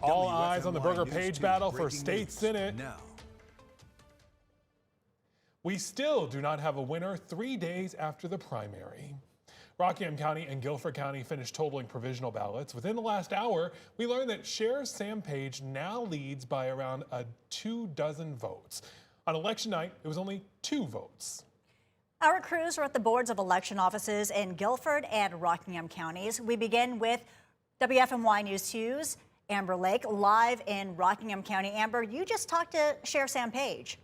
All eyes on the Berger Page battle for state senate. Now. We still do not have a winner 3 days after the primary. Rockingham County and Guilford County finished totaling provisional ballots. Within the last hour, we learned that Sheriff Sam Page now leads by around 24 votes. On election night, it was only 2 votes. Our crews are at the boards of election offices in Guilford and Rockingham counties. We begin with WFMY News 2's Amber Lake, live in Rockingham County. Amber, you just talked to Sheriff Sam Page.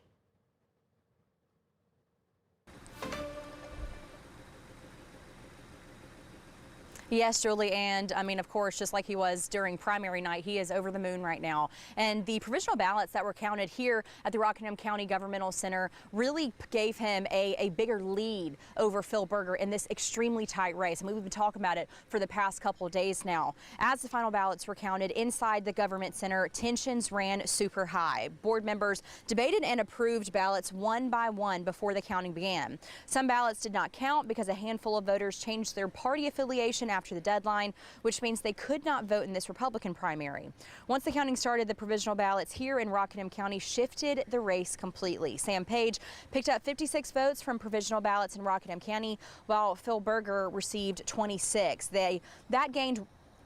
Yes, Julie, and I mean, of course, just like he was during primary night, he is over the moon right now. And the provisional ballots that were counted here at the Rockingham County Governmental Center really gave him a bigger lead over Phil Berger in this extremely tight race. I mean, we've been talking about it for the past couple of days now. As the final ballots were counted inside the Government Center, tensions ran super high. Board members debated and approved ballots one by one before the counting began. Some ballots did not count because a handful of voters changed their party affiliation after the deadline, which means they could not vote in this Republican primary. Once the counting started, the provisional ballots here in Rockingham County shifted the race completely. Sam Page picked up 56 votes from provisional ballots in Rockingham County, while Phil Berger received 26. That gain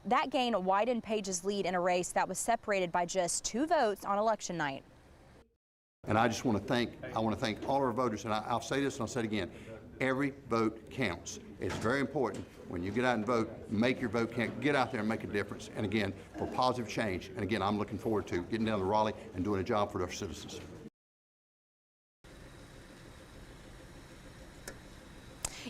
widened Page's lead in a race that was separated by just 2 votes on election night. And I just want to thank all our voters, and I'll say this and I'll say it again. Every vote counts. It's very important when you get out and vote, make your vote count, get out there and make a difference. And again, for positive change. And again, I'm looking forward to getting down to Raleigh and doing a job for our citizens.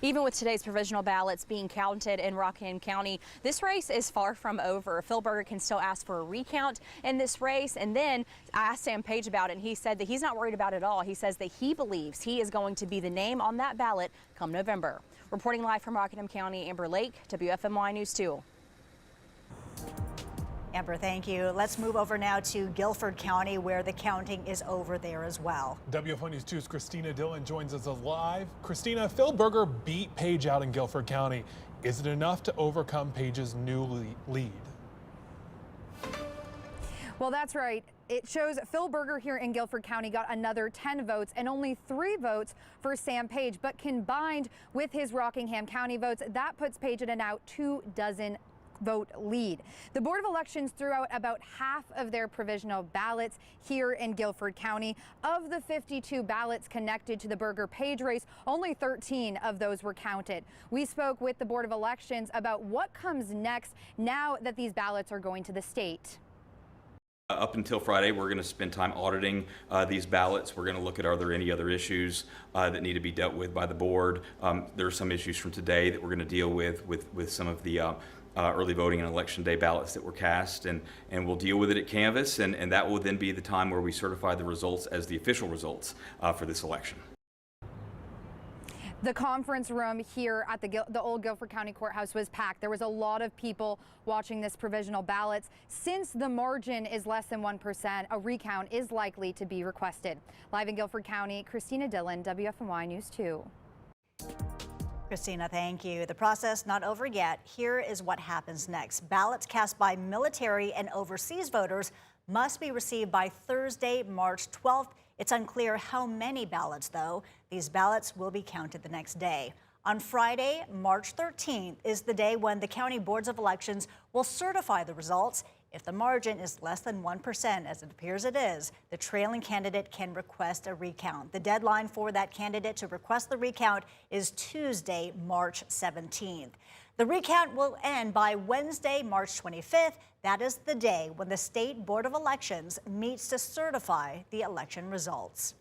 Even with today's provisional ballots being counted in Rockingham County, this race is far from over. Phil Berger can still ask for a recount in this race. And then I asked Sam Page about it, and he said that he's not worried about it at all. He says that he believes he is going to be the name on that ballot come November. Reporting live from Rockingham County, Amber Lake, WFMY News 2. Amber, thank you. Let's move over now to Guilford County, where the counting is over there as well. WFMY News 2's Christina Dillon joins us live. Christina, Phil Berger beat Page out in Guilford County. Is it enough to overcome Page's new lead? Well, that's right. It shows Phil Berger here in Guilford County got another 10 votes and only 3 votes for Sam Page. But combined with his Rockingham County votes, that puts Page at a now 24 vote lead. The Board of Elections threw out about half of their provisional ballots here in Guilford County. Of the 52 ballots connected to the Berger-Page race, only 13 of those were counted. We spoke with the Board of Elections about what comes next now that these ballots are going to the state. Up until Friday, we're going to spend time auditing these ballots. We're going to look at are there any other issues that need to be dealt with by the board. There are some issues from today that we're going to deal with some of the early voting and election day ballots that were cast, and we'll deal with it at canvass, and that will then be the time where we certify the results as the official results for this election. The conference room here at the old Guilford County Courthouse was packed. There was a lot of people watching this provisional ballots. Since the margin is less than 1%, a recount is likely to be requested. Live in Guilford County, Christina Dillon, WFMY News 2. Christina, thank you. The process not over yet. Here is what happens next. Ballots cast by military and overseas voters must be received by Thursday, March 12th. It's unclear how many ballots, though. These ballots will be counted the next day. On Friday, March 13th, is the day when the county boards of elections will certify the results. If the margin is less than 1%, as it appears it is, the trailing candidate can request a recount. The deadline for that candidate to request the recount is Tuesday, March 17th. The recount will end by Wednesday, March 25th. That is the day when the State Board of Elections meets to certify the election results.